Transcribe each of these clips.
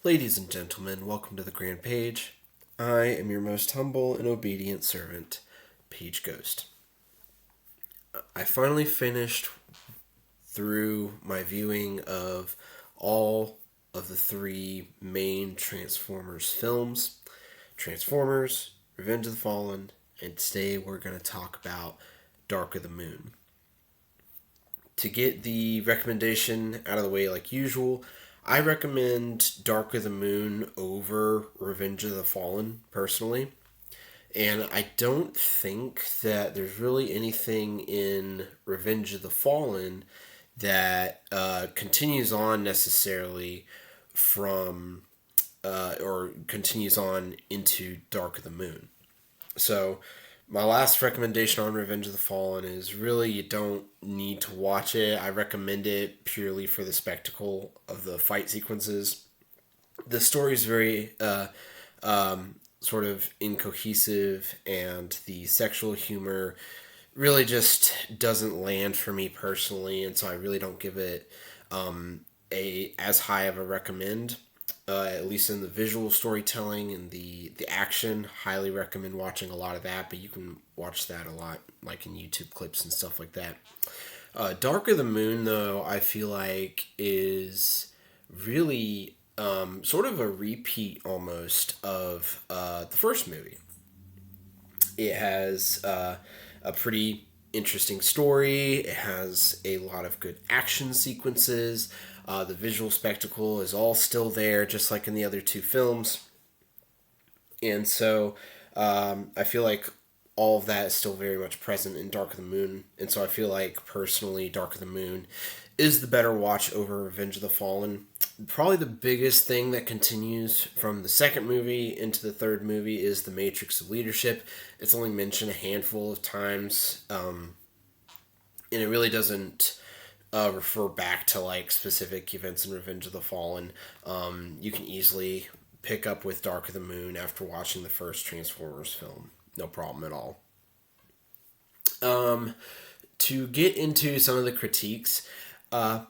Ladies and gentlemen, welcome to the Grand Page. I am your most humble and obedient servant, Page Ghost. I finally finished through my viewing of all of the three main Transformers films: Transformers, Revenge of the Fallen, and today we're going to talk about Dark of the Moon. To get the recommendation out of the way like usual, I recommend Dark of the Moon over Revenge of the Fallen, personally. And I don't think that there's really anything in Revenge of the Fallen that continues on necessarily from, or continues on into Dark of the Moon. So, my last recommendation on Revenge of the Fallen is really you don't need to watch it. I recommend it purely for the spectacle of the fight sequences. The story is very sort of incohesive, and the sexual humor really just doesn't land for me personally, and so I really don't give it a as high of a recommend. At least in the visual storytelling and the action, highly recommend watching a lot of that. But you can watch that a lot, like in YouTube clips and stuff like that. Dark of the Moon, though, I feel like is really sort of a repeat almost of the first movie. It has a pretty interesting story. It has a lot of good action sequences. The visual spectacle is all still there, just like in the other two films. And so I feel like all of that is still very much present in Dark of the Moon. And so I feel like, personally, Dark of the Moon is the better watch over Revenge of the Fallen. Probably the biggest thing that continues from the second movie into the third movie is the Matrix of Leadership. It's only mentioned a handful of times, and it really doesn't refer back to like specific events in Revenge of the Fallen. You can easily pick up with Dark of the Moon after watching the first Transformers film. No problem at all. To get into some of the critiques, I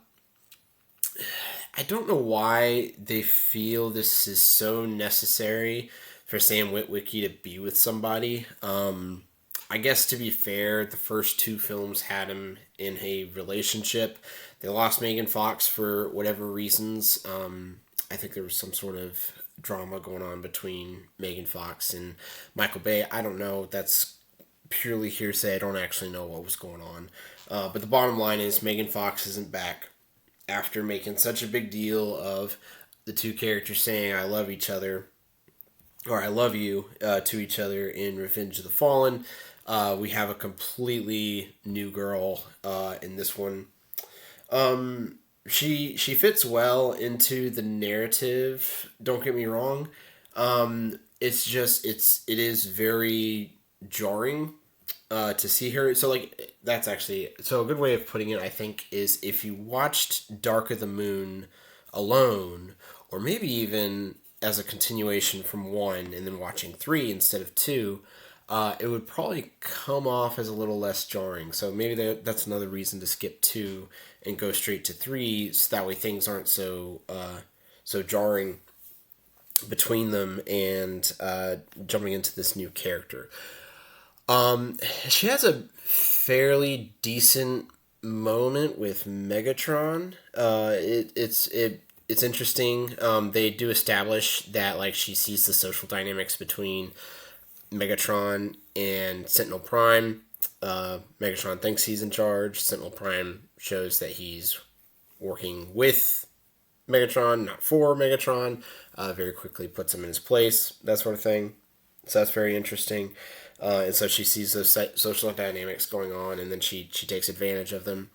don't know why they feel this is so necessary for Sam Witwicky to be with somebody. I guess, to be fair, the first two films had him in a relationship. They lost Megan Fox for whatever reasons. I think there was some sort of drama going on between Megan Fox and Michael Bay. I don't know. That's purely hearsay. I don't actually know what was going on. But the bottom line is Megan Fox isn't back after making such a big deal of the two characters saying I love each other, or I love you, to each other in Revenge of the Fallen. We have a completely new girl in this one. She fits well into the narrative. Don't get me wrong. It is very jarring to see her. So like that's actually so a good way of putting it, I think, is if you watched Dark of the Moon alone, or maybe even as a continuation from one and then watching three instead of two, it would probably come off as a little less jarring. So maybe that's another reason to skip two and go straight to three, so that way things aren't so jarring between them and jumping into this new character. She has a fairly decent moment with Megatron. It's interesting. They do establish that like she sees the social dynamics between Megatron and Sentinel Prime. Megatron thinks he's in charge. Sentinel Prime shows that he's working with Megatron, not for Megatron. Very quickly puts him in his place, that sort of thing. So that's very interesting. And so she sees those social dynamics going on, and then she takes advantage of them.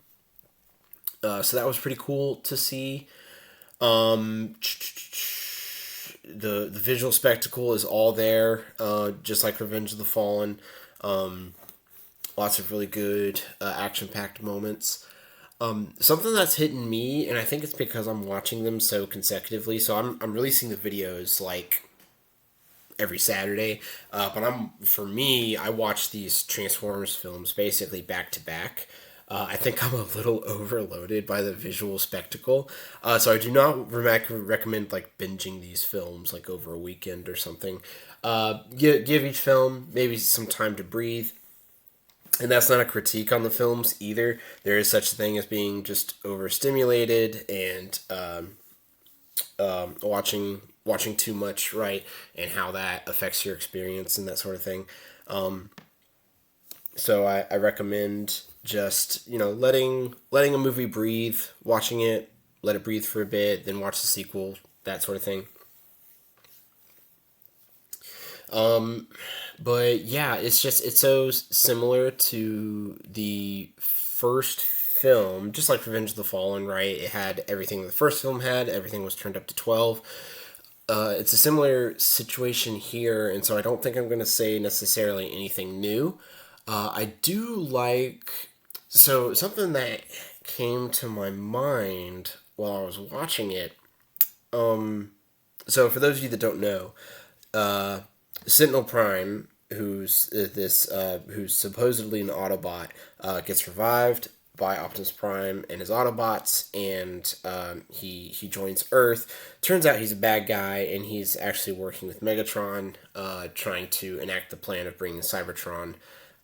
So that was pretty cool to see. The visual spectacle is all there, just like Revenge of the Fallen. Lots of really good action-packed moments. Something that's hitting me, and I think it's because I'm watching them so consecutively. So I'm releasing the videos like every Saturday, but for me, I watch these Transformers films basically back to back. I think I'm a little overloaded by the visual spectacle, so I do not recommend like binging these films like over a weekend or something. Give each film maybe some time to breathe, and that's not a critique on the films either. There is such a thing as being just overstimulated and watching too much, right, and how that affects your experience and that sort of thing. So I recommend just letting a movie breathe, watching it, let it breathe for a bit, then watch the sequel, that sort of thing. But yeah, it's so similar to the first film, just like Revenge of the Fallen, right? It had everything the first film had. Everything was turned up to 12. It's a similar situation here, and so I don't think I'm going to say necessarily anything new. I do like something that came to my mind while I was watching it. So for those of you that don't know, Sentinel Prime, who's supposedly an Autobot, gets revived by Optimus Prime and his Autobots, and he joins Earth. Turns out he's a bad guy, and he's actually working with Megatron, trying to enact the plan of bringing Cybertron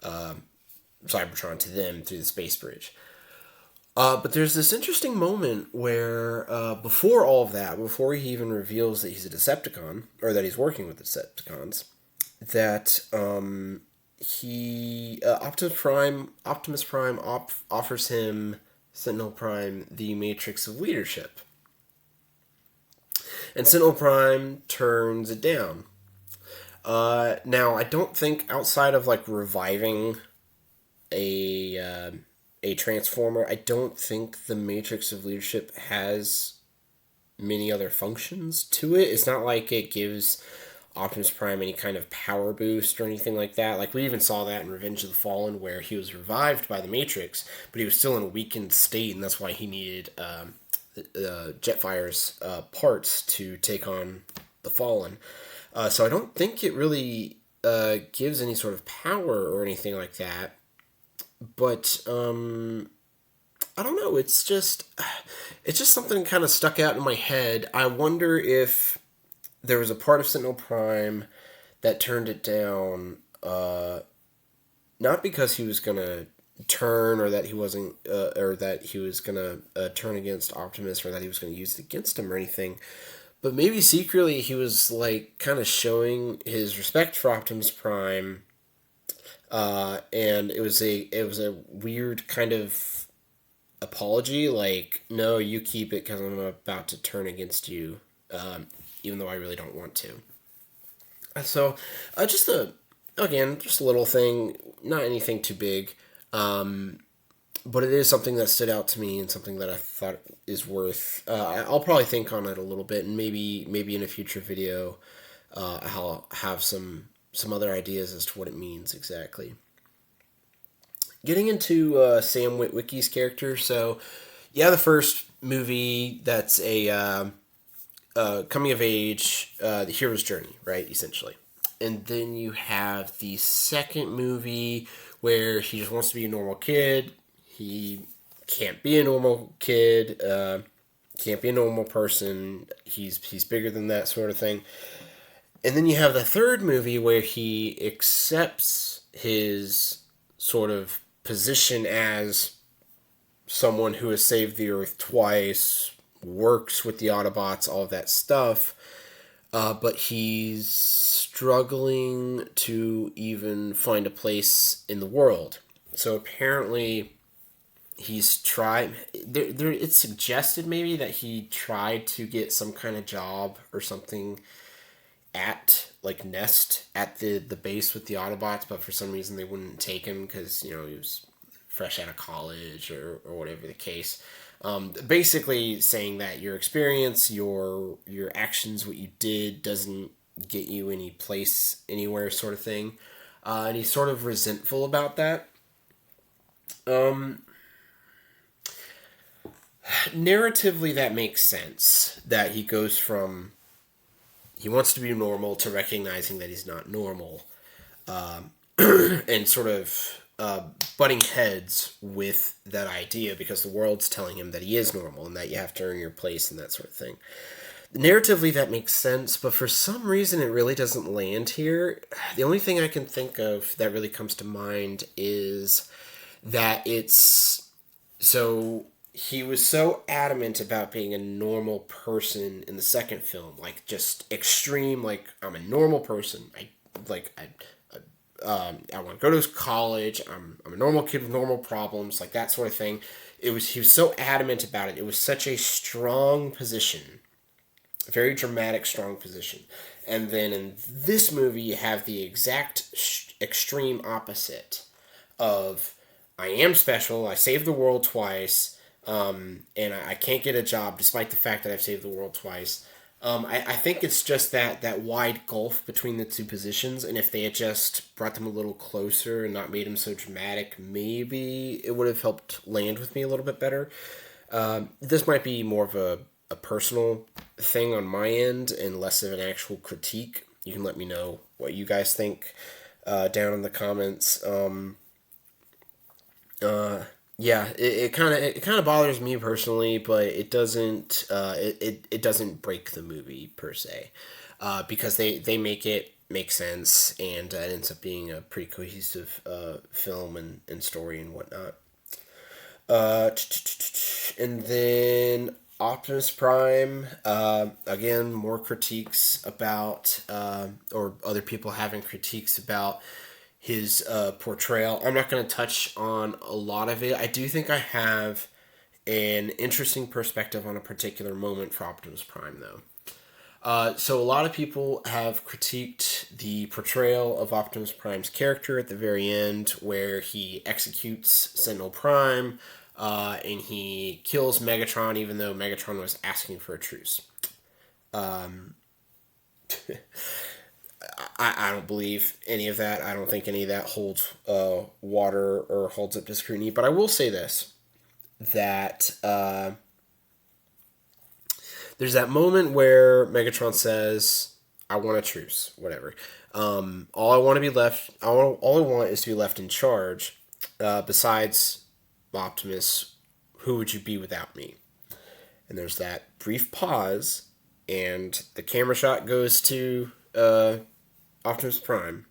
to them through the space bridge. But there's this interesting moment where, before all of that, before he even reveals that he's a Decepticon, or that he's working with Decepticons, that Optimus Prime offers him, Sentinel Prime, the Matrix of Leadership. And Sentinel Prime turns it down. Now, I don't think outside of like reviving a Transformer, I don't think the Matrix of Leadership has many other functions to it. It's not like it gives Optimus Prime any kind of power boost or anything like that. Like, we even saw that in Revenge of the Fallen, where he was revived by the Matrix, but he was still in a weakened state, and that's why he needed Jetfire's parts to take on the Fallen. So I don't think it really gives any sort of power or anything like that. But I don't know. It's just something kind of stuck out in my head. I wonder if there was a part of Sentinel Prime that turned it down, not because he was gonna turn, or that he wasn't, or that he was gonna turn against Optimus, or that he was gonna use it against him or anything. But maybe secretly he was like kind of showing his respect for Optimus Prime, and it was a weird kind of apology, like, no, you keep it because I'm about to turn against you, even though I really don't want to. So, just a little thing, not anything too big, but it is something that stood out to me and something that I thought is worth. I'll probably think on it a little bit, and maybe in a future video, I'll have some other ideas as to what it means exactly. Getting into Sam Witwicky's character, so yeah, the first movie, that's a coming of age, the hero's journey, right, essentially. And then you have the second movie where he just wants to be a normal kid. He can't be a normal kid, can't be a normal person. He's bigger than that, sort of thing. And then you have the third movie where he accepts his sort of position as someone who has saved the Earth twice, works with the Autobots, all of that stuff, but he's struggling to even find a place in the world. So apparently he's tried, it's suggested maybe that he tried to get some kind of job or something at like Nest at the base with the Autobots, but for some reason they wouldn't take him because he was fresh out of college or whatever the case. Basically saying that your experience, your actions, what you did doesn't get you any place anywhere, sort of thing, and he's sort of resentful about that. Narratively, that makes sense, that he goes from he wants to be normal to recognizing that he's not normal, and sort of butting heads with that idea because the world's telling him that he is normal and that you have to earn your place and that sort of thing. Narratively, that makes sense, but for some reason, it really doesn't land here. The only thing I can think of that really comes to mind is that it's so he was so adamant about being a normal person in the second film, like just extreme, like I'm a normal person. I want to go to college. I'm a normal kid with normal problems, like that sort of thing. He was so adamant about it. It was such a strong position, a very dramatic, strong position. And then in this movie, you have the exact extreme opposite of I am special. I saved the world twice, and I can't get a job despite the fact that I've saved the world twice. I think it's just that wide gulf between the two positions, and if they had just brought them a little closer and not made them so dramatic, maybe it would have helped land with me a little bit better. This might be more of a personal thing on my end and less of an actual critique. You can let me know what you guys think down in the comments. Yeah, it kind of bothers me personally, but it doesn't break the movie per se, because they make it make sense, and it ends up being a pretty cohesive film and story and whatnot. And then Optimus Prime, again, more critiques about, or other people having critiques about his portrayal. I'm not going to touch on a lot of it. I do think I have an interesting perspective on a particular moment for Optimus Prime, though. So a lot of people have critiqued the portrayal of Optimus Prime's character at the very end, where he executes Sentinel Prime, and he kills Megatron, even though Megatron was asking for a truce. I don't believe any of that. I don't think any of that holds water or holds up to scrutiny. But I will say this, that there's that moment where Megatron says, I want a truce, whatever. All I want to be left, all I want is to be left in charge. Besides Optimus, who would you be without me? And there's that brief pause, and the camera shot goes to Optimus Prime,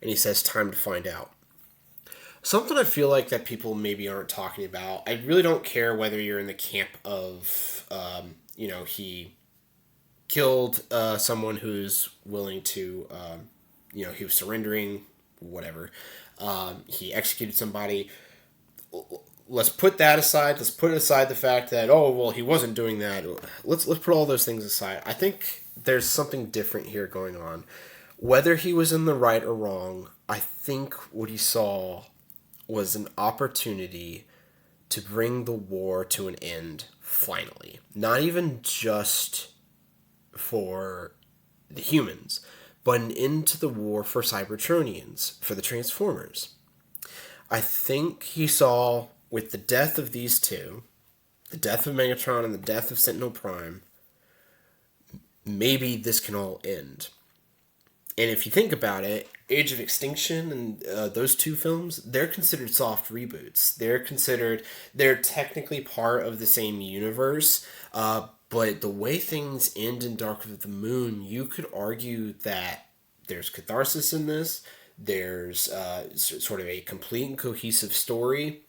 and he says, time to find out. Something I feel like that people maybe aren't talking about. I really don't care whether you're in the camp of, he killed someone who's willing to, he was surrendering, whatever. He executed somebody. Let's put that aside. Let's put aside the fact that, oh, well, he wasn't doing that. Let's put all those things aside. I think there's something different here going on. Whether he was in the right or wrong, I think what he saw was an opportunity to bring the war to an end finally. Not even just for the humans, but an end to the war for Cybertronians, for the Transformers. I think he saw, with the death of these two, the death of Megatron and the death of Sentinel Prime, maybe this can all end. And if you think about it, Age of Extinction and those two films, they're considered soft reboots. They're technically part of the same universe, but the way things end in Dark of the Moon, you could argue that there's catharsis in this. There's sort of a complete and cohesive story.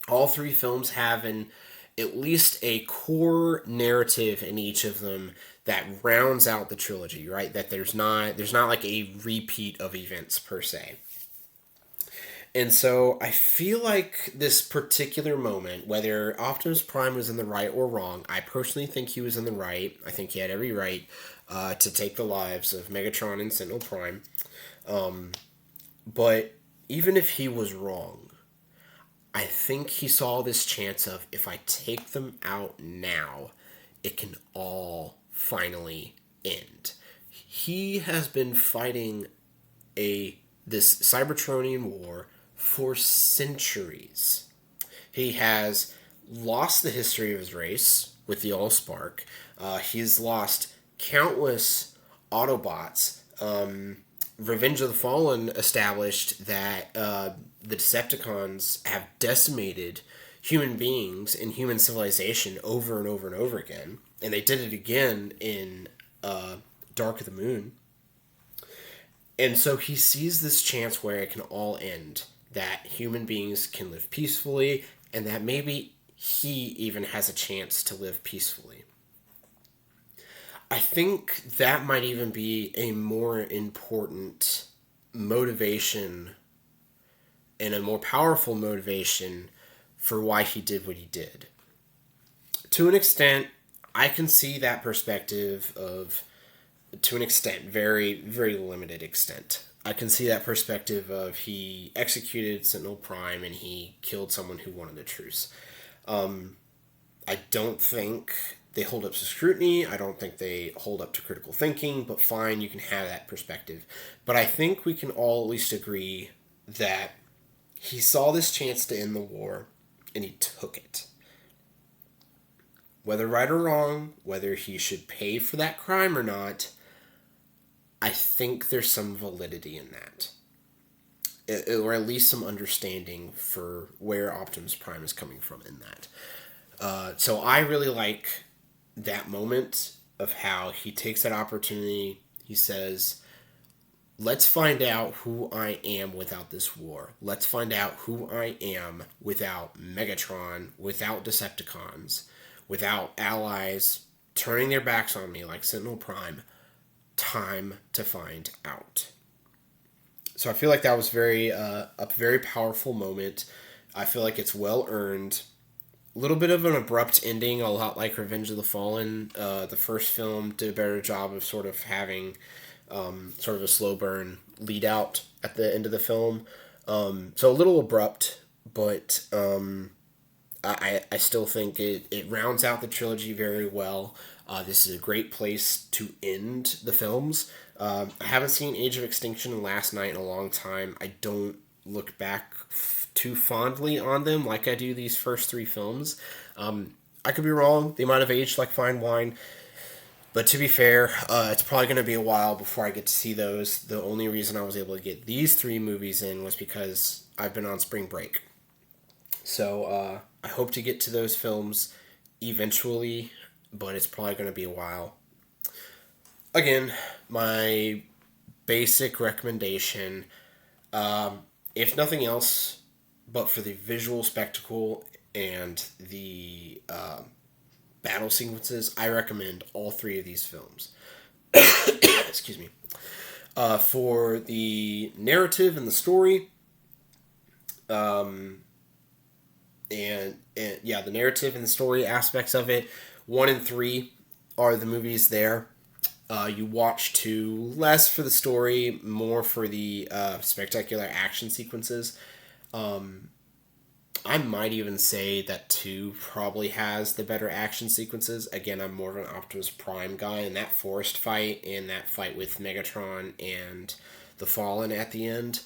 All three films have at least a core narrative in each of them that rounds out the trilogy, right? That there's not like a repeat of events per se. And so I feel like this particular moment, whether Optimus Prime was in the right or wrong, I personally think he was in the right. I think he had every right to take the lives of Megatron and Sentinel Prime. But even if he was wrong, I think he saw this chance of, if I take them out now, it can all finally end. He has been fighting this Cybertronian war for centuries. He has lost the history of his race with the Allspark. He's lost countless Autobots Revenge of the Fallen established that the Decepticons have decimated human beings and human civilization over and over and over again. And they did it again in Dark of the Moon. And so he sees this chance where it can all end, that human beings can live peacefully, and that maybe he even has a chance to live peacefully. I think that might even be a more important motivation and a more powerful motivation for why he did what he did. To an extent, I can see that perspective to an extent, very, very limited extent. I can see that perspective of he executed Sentinel Prime and he killed someone who wanted a truce. I don't think they hold up to scrutiny. I don't think they hold up to critical thinking, but fine, you can have that perspective. But I think we can all at least agree that he saw this chance to end the war and he took it. Whether right or wrong, whether he should pay for that crime or not, I think there's some validity in that. Or at least some understanding for where Optimus Prime is coming from in that. So I really like that moment of how he takes that opportunity. He says, let's find out who I am without this war. Let's find out who I am without Megatron, without Decepticons, without allies turning their backs on me like Sentinel Prime. Time to find out. So I feel like that was a very powerful moment. I feel like it's well earned. A little bit of an abrupt ending, a lot like Revenge of the Fallen. The first film did a better job of sort of having sort of a slow burn lead out at the end of the film. So a little abrupt, but I still think it rounds out the trilogy very well. This is a great place to end the films. I haven't seen Age of Extinction and Last Night in a long time. I don't look back too fondly on them like I do these first three films. I could be wrong. They might have aged like fine wine. But to be fair, it's probably going to be a while before I get to see those. The only reason I was able to get these three movies in was because I've been on spring break. So I hope to get to those films eventually, but it's probably going to be a while. Again, my basic recommendation, if nothing else, but for the visual spectacle and the battle sequences, I recommend all three of these films. Excuse me. For the narrative and the story, and the narrative and the story aspects of it, 1 and 3 are the movies there. You watch 2 less for the story, more for the spectacular action sequences. I might even say that 2 probably has the better action sequences. Again, I'm more of an Optimus Prime guy, and that forest fight and that fight with Megatron and the Fallen at the end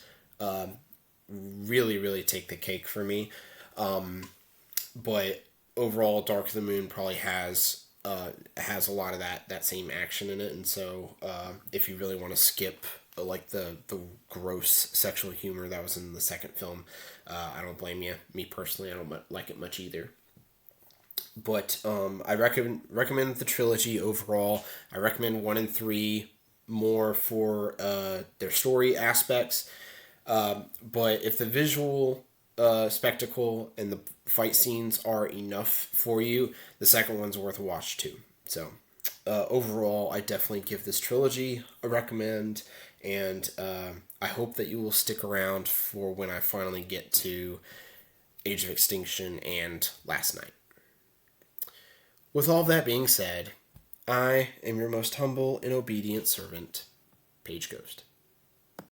really, really take the cake for me. But overall, Dark of the Moon probably has a lot of that same action in it, and so if you really want to skip like the gross sexual humor that was in the second film, I don't blame you. Me personally, I don't like it much either. But I recommend the trilogy overall. I recommend 1 and 3 more for their story aspects. But if the visual spectacle and the fight scenes are enough for you, the second one's worth a watch too. So overall, I definitely give this trilogy a recommend, and I hope that you will stick around for when I finally get to Age of Extinction and Last Night. With all that being said, I am your most humble and obedient servant, Page Ghost.